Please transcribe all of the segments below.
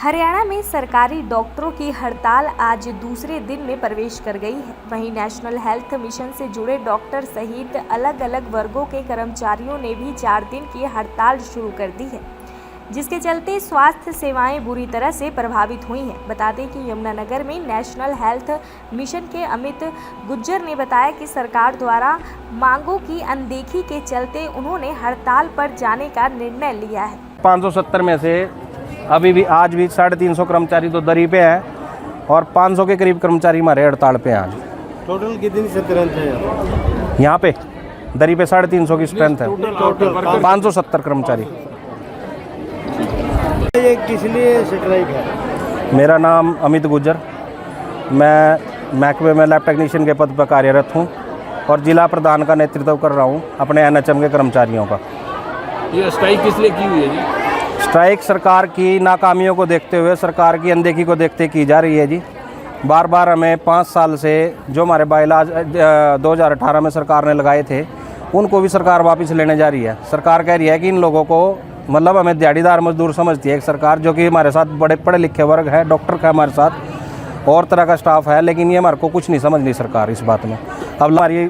हरियाणा में सरकारी डॉक्टरों की हड़ताल आज दूसरे दिन में प्रवेश कर गई है। वहीं नेशनल हेल्थ मिशन से जुड़े डॉक्टर सहित अलग अलग वर्गों के कर्मचारियों ने भी 4 दिन की हड़ताल शुरू कर दी है, जिसके चलते स्वास्थ्य सेवाएं बुरी तरह से प्रभावित हुई हैं। बता दें कि यमुनानगर में नेशनल हेल्थ मिशन के अमित गुज्जर ने बताया कि सरकार द्वारा मांगों की अनदेखी के चलते उन्होंने हड़ताल पर जाने का निर्णय लिया है। 570 में से अभी भी आज भी 350 कर्मचारी तो दरी पे हैं और 500 के करीब कर्मचारी हमारे हड़ताल पे हैं। आज टोटल कितनी स्ट्रेंथ है यहाँ पे दरी पे 350 की स्ट्रेंथ है। 570 कर्मचारी। ये किस लिए स्ट्राइक है? मेरा नाम अमित गुज्जर, मैं महकमे में लैब टेक्नीशियन के पद पर कार्यरत हूँ और जिला प्रधान का नेतृत्व कर रहा हूँ अपने एनएचएम के कर्मचारियों का। ये स्ट्राइक किस लिए की हुई है जी? स्ट्राइक सरकार की नाकामियों को देखते हुए, सरकार की अनदेखी को देखते की जा रही है जी। बार बार हमें 5 साल से जो हमारे बायलाज 2018 में सरकार ने लगाए थे, उनको भी सरकार वापस लेने जा रही है। सरकार कह रही है कि इन लोगों को मतलब हमें दिहाड़ीदार मजदूर समझती है एक सरकार, जो कि हमारे साथ बड़े पढ़े लिखे वर्ग है, डॉक्टर का हमारे साथ और तरह का स्टाफ है, लेकिन ये हमारे को कुछ नहीं समझ रही सरकार इस बात में। अब हमारी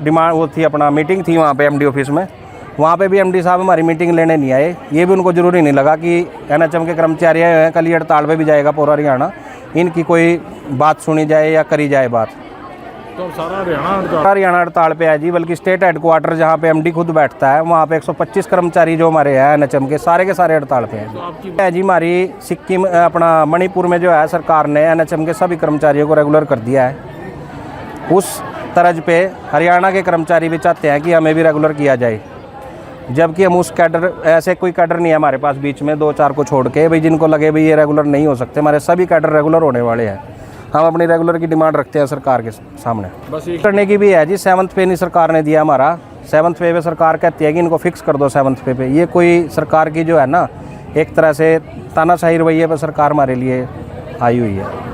डिमांड वो थी, अपना मीटिंग थी वहाँ पे एमडी ऑफिस में, वहाँ पे भी एमडी साहब हमारी मीटिंग लेने नहीं आए। ये भी उनको ज़रूरी नहीं लगा कि एनएचएम के कर्मचारी हैं, कल हड़ताल पे भी जाएगा पूरा हरियाणा, इनकी कोई बात सुनी जाए या करी जाए बात। तो सारा हरियाणा हड़ताल पे है जी। बल्कि स्टेट हेडक्वार्टर जहाँ पे एमडी खुद बैठता है, वहाँ पे 125 कर्मचारी जो हमारे हैं एनएचएम के, सारे हड़ताल पे हैं। है जी। हमारी सिक्किम अपना मणिपुर में जो है सरकार ने एनएचएम के सभी कर्मचारियों को रेगुलर कर दिया है। उस तर्ज पे हरियाणा के कर्मचारी भी चाहते हैं कि हमें भी रेगुलर किया जाए, जबकि हम उस कैडर, ऐसे कोई कैडर नहीं है हमारे पास बीच में 2-4 को छोड़ के, भाई जिनको लगे भाई ये रेगुलर नहीं हो सकते। हमारे सभी कैडर रेगुलर होने वाले हैं। हम अपनी रेगुलर की डिमांड रखते हैं सरकार के सामने। बस करने की भी है जी। 7th पे नहीं सरकार ने दिया हमारा। 7th पे सरकार कहती है कि इनको फिक्स कर दो 7th पे। ये कोई सरकार की जो है ना, एक तरह से तानाशाही रवैये पर सरकार हमारे लिए आई हुई है।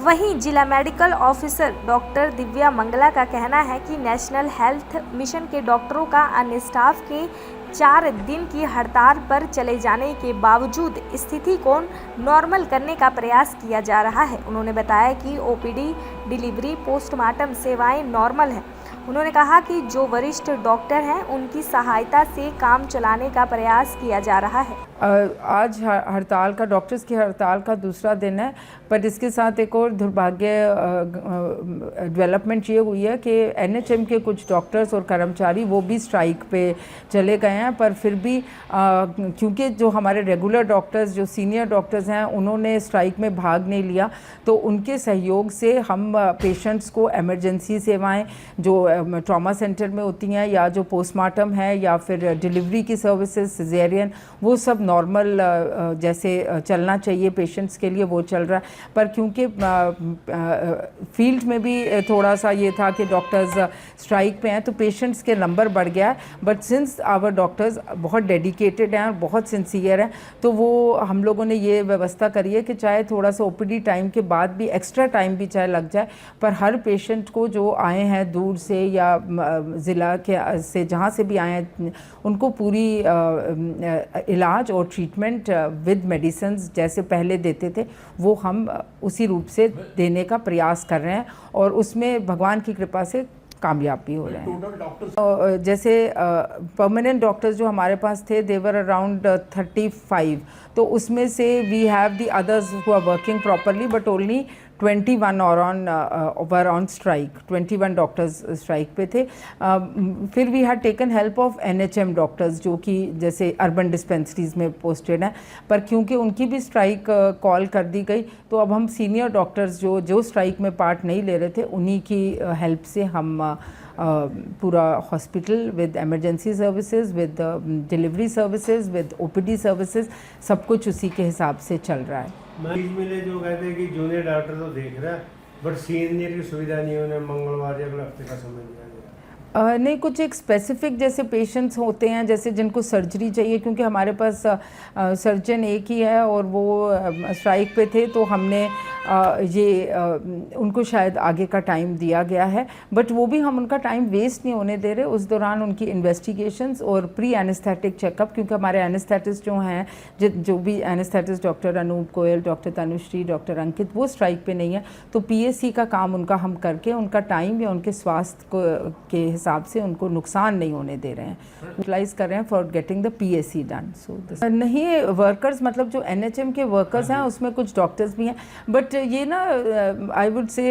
वहीं जिला medical officer doctor Divya Mangala का कहना है कि नेशनल हेल्थ मिशन के डॉक्टरों का अन्य स्टाफ के 4 दिन की हड़ताल पर चले जाने के बावजूद स्थिति को नॉर्मल करने का प्रयास किया जा रहा है। उन्होंने बताया कि ओपीडी, डिलीवरी, पोस्टमार्टम सेवाएं नॉर्मल हैं। उन्होंने कहा कि जो वरिष्ठ डॉक्टर हैं उनकी सहायता से काम चलाने का प्रयास किया जा रहा है। आज हड़ताल का, डॉक्टर्स की हड़ताल का दूसरा दिन है, पर इसके साथ एक और दुर्भाग्य डेवलपमेंट ये हुई है कि एनएचएम के कुछ डॉक्टर्स और कर्मचारी वो भी स्ट्राइक पे चले गए हैं। पर फिर भी क्योंकि जो हमारे रेगुलर डॉक्टर्स, जो सीनियर डॉक्टर्स हैं, उन्होंने स्ट्राइक में भाग नहीं लिया, तो उनके सहयोग से हम पेशेंट्स को एमरजेंसी सेवाएं जो ट्रॉमा सेंटर में होती हैं, या जो पोस्टमार्टम है, या फिर डिलीवरी की सर्विसेज, सिजेरियन, वो सब नॉर्मल जैसे चलना चाहिए पेशेंट्स के लिए, वो चल रहा है। पर क्योंकि फील्ड में भी थोड़ा सा ये था कि डॉक्टर्स स्ट्राइक पे हैं, तो पेशेंट्स के नंबर बढ़ गया है। बट सिंस आवर डॉक्टर्स बहुत डेडिकेटेड हैं और बहुत सिंसियर हैं, तो वो हम लोगों ने ये व्यवस्था करी है कि चाहे थोड़ा सा ओपीडी टाइम के बाद भी एक्स्ट्रा टाइम भी चाहे लग जाए, पर हर पेशेंट को जो आए हैं दूर से या ज़िला के से जहाँ से भी आए हैं, उनको पूरी इलाज और ट्रीटमेंट विद मेडिसिन्स जैसे पहले देते थे, वो हम उसी रूप से देने का प्रयास कर रहे हैं और उसमें भगवान की कृपा से कामयाब भी हो रहे हैं। जैसे परमानेंट डॉक्टर्स जो हमारे पास थे, देवर अराउंड 35, तो उसमें से we have the others who are working properly, but only 21 were on strike. 21 doctors strike पे थे। फिर we had taken help of NHM doctors, जो कि जैसे अर्बन डिस्पेंसरीज में पोस्टेड हैं, पर क्योंकि उनकी भी स्ट्राइक कॉल कर दी गई, तो अब हम सीनियर डॉक्टर्स जो स्ट्राइक में पार्ट नहीं ले रहे थे, उन्हीं की हेल्प से हम पूरा hospital with emergency services, with delivery services, with OPD services, सब कुछ उसी के हिसाब से चल रहा है। मरीज मिले जो कहते हैं कि जूनियर डॉक्टर तो देख रहा है, बट सीनियर की सुविधा नहीं है, उन्हें मंगलवार या अगले हफ्ते का समय दिया गया। नहीं, कुछ एक स्पेसिफिक जैसे पेशेंट्स होते हैं, जैसे जिनको सर्जरी चाहिए, क्योंकि हमारे पास सर्जन एक ही है और वो स्ट्राइक पे थे, तो हमने उनको शायद आगे का टाइम दिया गया है, बट वो भी हम उनका टाइम वेस्ट नहीं होने दे रहे। उस दौरान उनकी इन्वेस्टिगेशंस और प्री एनेस्थेटिक चेकअप, क्योंकि हमारे एनेस्थेटिस्ट जो हैं, जो भी anaesthetist doctor Anup Goyal, doctor Tanushree, doctor Ankit, वो स्ट्राइक पे नहीं है, तो पीएसी का काम उनका हम करके उनका टाइम या उनके स्वास्थ्य के हिसाब से उनको नुकसान नहीं होने दे रहे हैं, यूटिलाइज कर रहे हैं for getting the PAC done. So नहीं, वर्कर्स मतलब जो एनएचएम के वर्कर्स हैं उसमें कुछ डॉक्टर्स भी हैं, बट ये ना I would say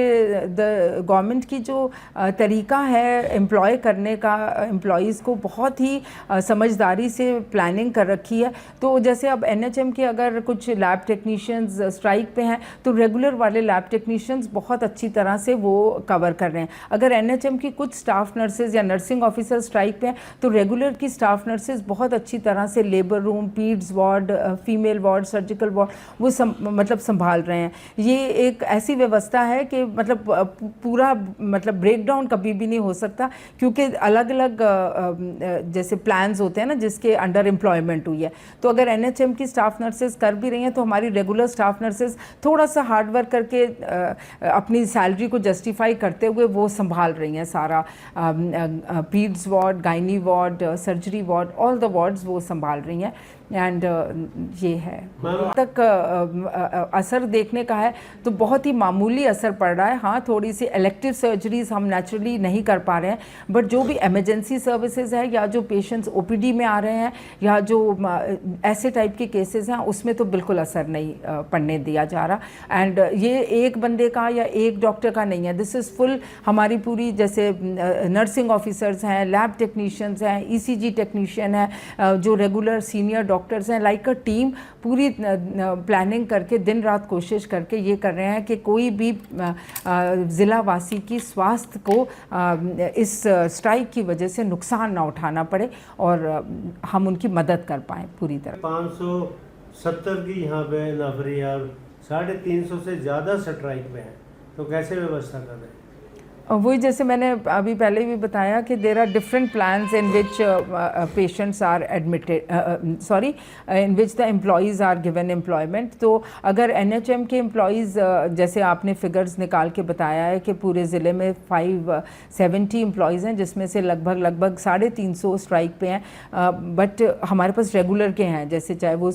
the government की जो तरीका है एम्प्लॉय करने का, एम्प्लॉयज़ को बहुत ही समझदारी से प्लानिंग कर रखी है। तो जैसे अब एनएचएम के अगर कुछ लैब टेक्नीशियंस स्ट्राइक पे हैं तो रेगुलर वाले लैब टेक्नीशियंस बहुत अच्छी तरह से वो कवर कर रहे हैं। अगर एनएचएम की कुछ स्टाफ नर्सेज या नर्सिंग ऑफिसर स्ट्राइक पे हैं तो रेगुलर की स्टाफ नर्सेज बहुत अच्छी तरह से labour room, पीड्स ward, female ward, surgical ward वो मतलब संभाल रहे हैं। ये एक ऐसी व्यवस्था है कि मतलब पूरा मतलब ब्रेकडाउन कभी भी नहीं हो सकता, क्योंकि अलग अलग जैसे प्लान्स होते हैं ना जिसके अंडर एम्प्लॉयमेंट हुई है। तो अगर एनएचएम की स्टाफ नर्सेज कर भी रही हैं तो हमारी रेगुलर स्टाफ नर्सेज थोड़ा सा हार्ड वर्क करके अपनी सैलरी को जस्टिफाई करते हुए वो संभाल रही हैं सारा peds ward, gynae ward, surgery ward, all the wards वो संभाल रही हैं। एंड ये है तक असर देखने का है तो बहुत ही मामूली असर पड़ रहा है। हाँ, थोड़ी सी इलेक्टिव सर्जरीज हम नेचुरली नहीं कर पा रहे हैं, बट जो भी इमरजेंसी सर्विसेज है या जो पेशेंट्स ओपीडी में आ रहे हैं या जो ऐसे टाइप के केसेस हैं उसमें तो बिल्कुल असर नहीं पड़ने दिया जा रहा। एंड ये एक बंदे का या एक डॉक्टर का नहीं है, दिस इज़ फुल हमारी पूरी, जैसे नर्सिंग ऑफिसर्स हैं, लैब टेक्नीशियंस हैं, ईसीजी टेक्नीशियन है, जो रेगुलर सीनियर डॉक्टर्स हैं, लाइक अ टीम पूरी प्लानिंग करके दिन रात कोशिश करके ये कर रहे हैं कि कोई भी ज़िला वासी की स्वास्थ्य को इस स्ट्राइक की वजह से नुकसान ना उठाना पड़े और हम उनकी मदद कर पाएँ पूरी तरह। 570 की यहाँ पे नफरी और 350 से ज़्यादा स्ट्राइक में है, तो कैसे व्यवस्था कर रहे हैं? वही जैसे मैंने अभी पहले भी बताया कि there are different plans in which patients are admitted, in which the employees are given employment. तो अगर एनएचएम के एम्प्लॉयज़ जैसे आपने फिगर्स निकाल के बताया है कि पूरे ज़िले में 570 एम्प्लॉयज़ हैं, जिसमें से लगभग 350 स्ट्राइक पे हैं, बट हमारे पास रेगुलर के हैं, जैसे चाहे वो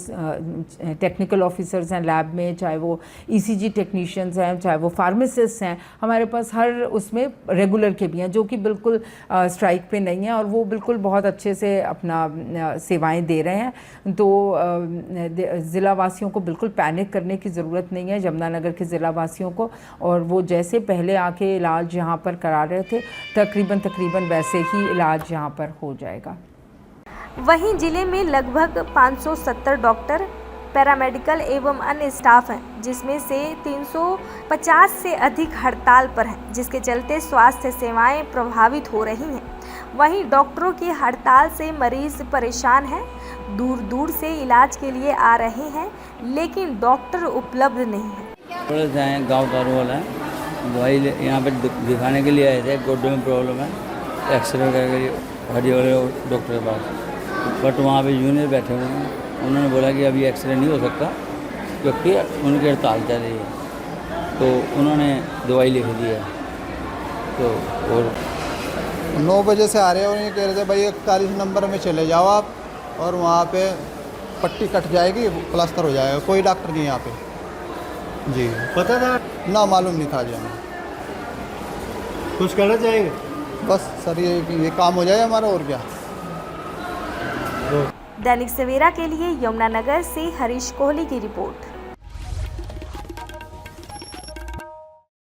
टेक्निकल ऑफिसर्स हैं लैब में, चाहे वो ईसीजी टेक्नीशियंस हैं, चाहे वो फार्मासिस्ट हैं, हमारे पास हर उसमें रेगुलर के भी हैं जो कि बिल्कुल स्ट्राइक पे नहीं है और वो बिल्कुल बहुत अच्छे से अपना सेवाएं दे रहे हैं। तो ज़िला वासियों को बिल्कुल पैनिक करने की ज़रूरत नहीं है, यमुनानगर के ज़िला वासियों को, और वो जैसे पहले आके इलाज यहाँ पर करा रहे थे तकरीबन वैसे ही इलाज यहाँ पर हो जाएगा। वहीं जिले में लगभग 570 डॉक्टर, पैरामेडिकल एवं अन्य स्टाफ हैं, जिसमें से 350 से अधिक हड़ताल पर हैं, जिसके चलते स्वास्थ्य सेवाएं प्रभावित हो रही हैं। वहीं डॉक्टरों की हड़ताल से मरीज परेशान हैं, दूर दूर से इलाज के लिए आ रहे हैं, लेकिन डॉक्टर उपलब्ध नहीं है। थोड़े जाएँ गाँव का रोल है, दवाई यहाँ पर दिखाने के लिए आए थे, गोड्डे में प्रॉब्लम है, एक्सरे वगैरह के लिए हड्डी वाले डॉक्टर के पास, बट वहाँ पे जूनियर बैठे हुए हैं, उन्होंने बोला कि अभी एक्सरे नहीं हो सकता क्योंकि उनकी हड़ताल चल रही है, तो उन्होंने दवाई लिख दी है। तो और 9 बजे से आ रहे हैं और ये कह रहे थे भाई 41 नंबर में चले जाओ आप, और वहाँ पे पट्टी कट जाएगी, प्लास्टर हो जाएगा। कोई डॉक्टर नहीं यहाँ पे जी। पता था ना, मालूम नहीं था जी हमें। कुछ कहना चाहेंगे? बस सर ये काम हो जाए हमारा, और क्या। दैनिक सवेरा के लिए यमुनानगर से हरीश कोहली की रिपोर्ट।